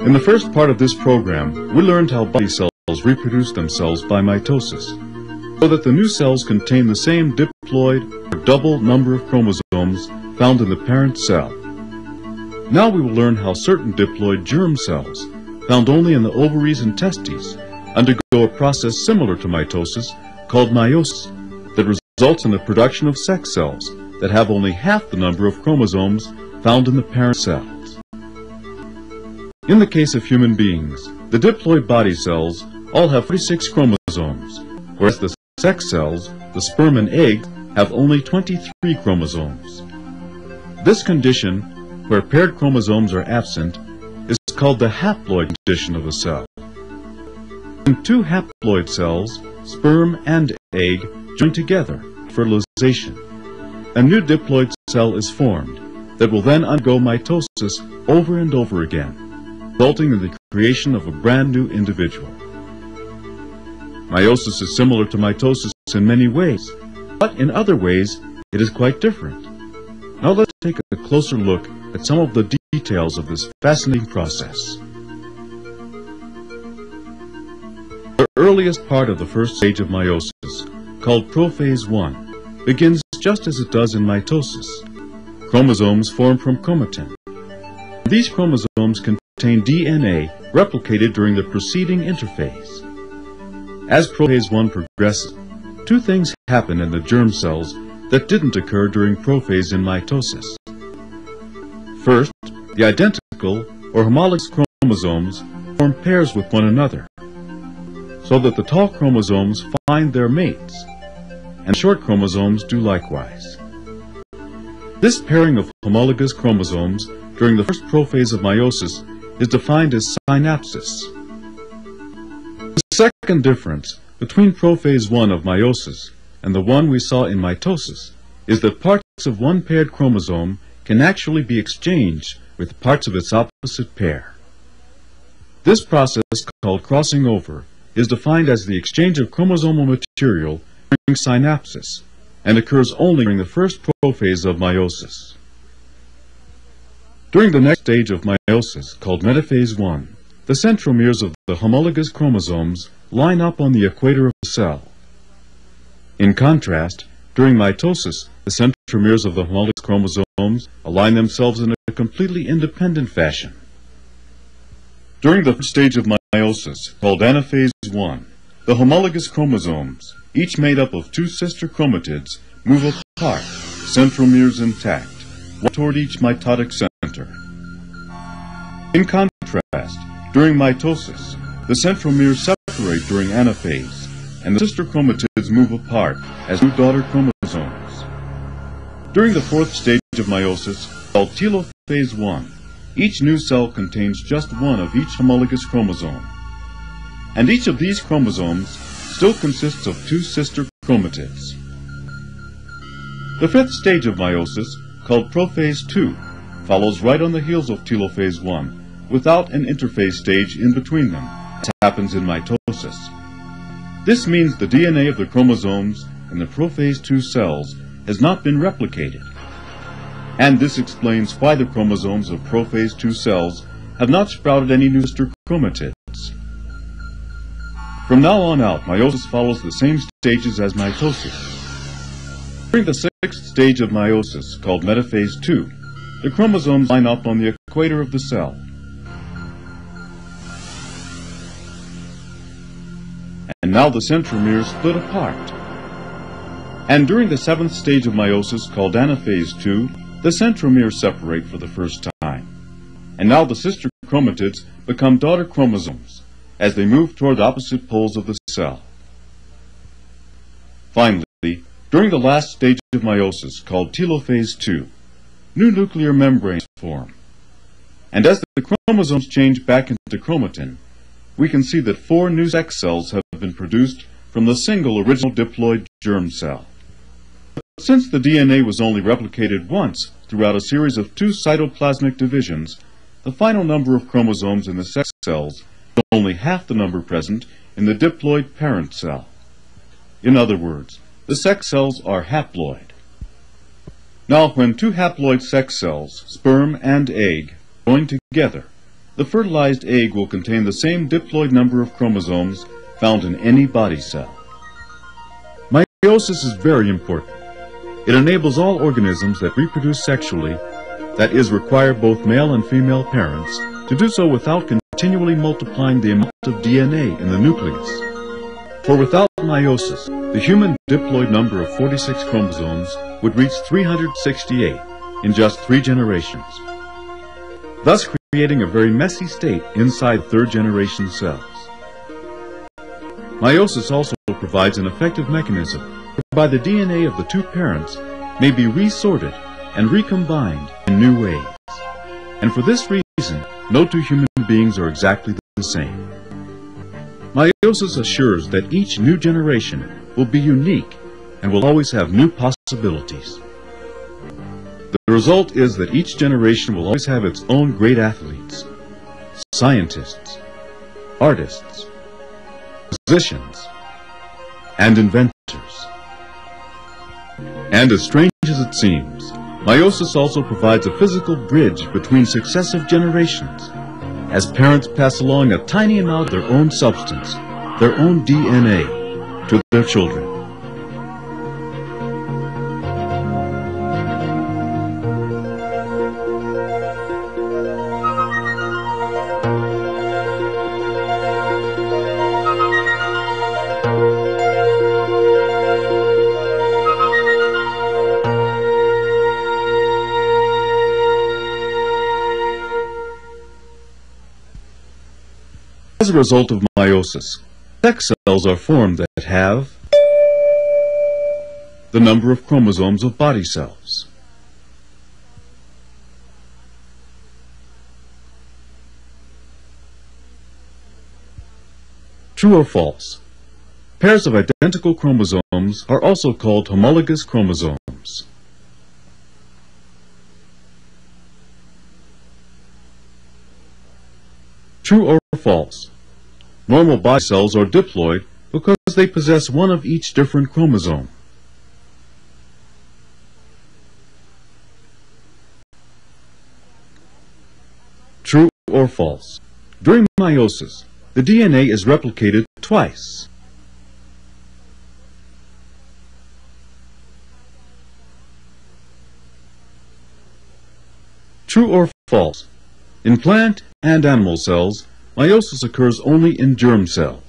In the first part of this program, we learned how body cells reproduce themselves by mitosis, so that the new cells contain the same diploid or double number of chromosomes found in the parent cell. Now we will learn how certain diploid germ cells, found only in the ovaries and testes, undergo a process similar to mitosis called meiosis that results in the production of sex cells that have only half the number of chromosomes found in the parent cells. In the case of human beings, the diploid body cells all have 46 chromosomes, whereas the sex cells, the sperm and egg, have only 23 chromosomes. This condition, where paired chromosomes are absent, is called the haploid condition of a cell. When two haploid cells, sperm and egg, join together for fertilization, a new diploid cell is formed that will then undergo mitosis over and over again, resulting in the creation of a brand new individual. Meiosis is similar to mitosis in many ways, but in other ways it is quite different. Now let's take a closer look at some of the details of this fascinating process. The earliest part of the first stage of meiosis, called prophase I, begins just as it does in mitosis. Chromosomes form from chromatin. These chromosomes contain DNA replicated during the preceding interphase. As prophase I progresses, two things happen in the germ cells that didn't occur during prophase in mitosis. First, the identical or homologous chromosomes form pairs with one another, so that the tall chromosomes find their mates, and short chromosomes do likewise. This pairing of homologous chromosomes during the first prophase of meiosis is defined as synapsis. The second difference between prophase I of meiosis and the one we saw in mitosis is that parts of one paired chromosome can actually be exchanged with parts of its opposite pair. This process, called crossing over, is defined as the exchange of chromosomal material during synapsis and occurs only during the first prophase of meiosis. During the next stage of meiosis, called metaphase I, the centromeres of the homologous chromosomes line up on the equator of the cell. In contrast, during mitosis, the centromeres of the homologous chromosomes align themselves in a completely independent fashion. During the first stage of meiosis, called anaphase I, the homologous chromosomes, each made up of two sister chromatids, move apart, centromeres intact, one toward each mitotic center. In contrast, during mitosis, the centromeres separate during anaphase, and the sister chromatids move apart as new daughter chromosomes. During the fourth stage of meiosis, called telophase I, each new cell contains just one of each homologous chromosome, and each of these chromosomes still consists of two sister chromatids. The fifth stage of meiosis, called prophase II, follows right on the heels of telophase I, without an interphase stage in between them, as happens in mitosis. This means the DNA of the chromosomes in the prophase II cells has not been replicated, and this explains why the chromosomes of prophase II cells have not sprouted any new sister chromatids. From now on out, meiosis follows the same stages as mitosis. During the sixth stage of meiosis, called metaphase II, the chromosomes line up on the equator of the cell. And now the centromeres split apart. And during the seventh stage of meiosis, called anaphase II, the centromeres separate for the first time. And now the sister chromatids become daughter chromosomes as they move toward the opposite poles of the cell. Finally, during the last stage of meiosis, called telophase II, new nuclear membranes form. And as the chromosomes change back into chromatin, we can see that 4 new sex cells have been produced from the single original diploid germ cell. But since the DNA was only replicated once throughout a series of 2 cytoplasmic divisions, the final number of chromosomes in the sex cells is only half the number present in the diploid parent cell. In other words, the sex cells are haploid. Now, when 2 haploid sex cells, sperm and egg, join together, the fertilized egg will contain the same diploid number of chromosomes found in any body cell. Meiosis is very important. It enables all organisms that reproduce sexually, that is, require both male and female parents, to do so without continually multiplying the amount of DNA in the nucleus. For without meiosis, the human diploid number of 46 chromosomes would reach 368 in just 3 generations, thus creating a very messy state inside third-generation cells. Meiosis also provides an effective mechanism whereby the DNA of the two parents may be resorted and recombined in new ways. And for this reason, no two human beings are exactly the same. Meiosis assures that each new generation will be unique and will always have new possibilities. The result is that each generation will always have its own great athletes, scientists, artists, musicians, and inventors. And as strange as it seems, meiosis also provides a physical bridge between successive generations, as parents pass along a tiny amount of their own substance, their own DNA, to their children. As a result of meiosis, sex cells are formed that have the number of chromosomes of body cells. True or false? Pairs of identical chromosomes are also called homologous chromosomes. True or false? Normal body cells are diploid because they possess one of each different chromosome. True or false? During meiosis, the DNA is replicated twice. True or false? In plant and animal cells, meiosis occurs only in germ cells.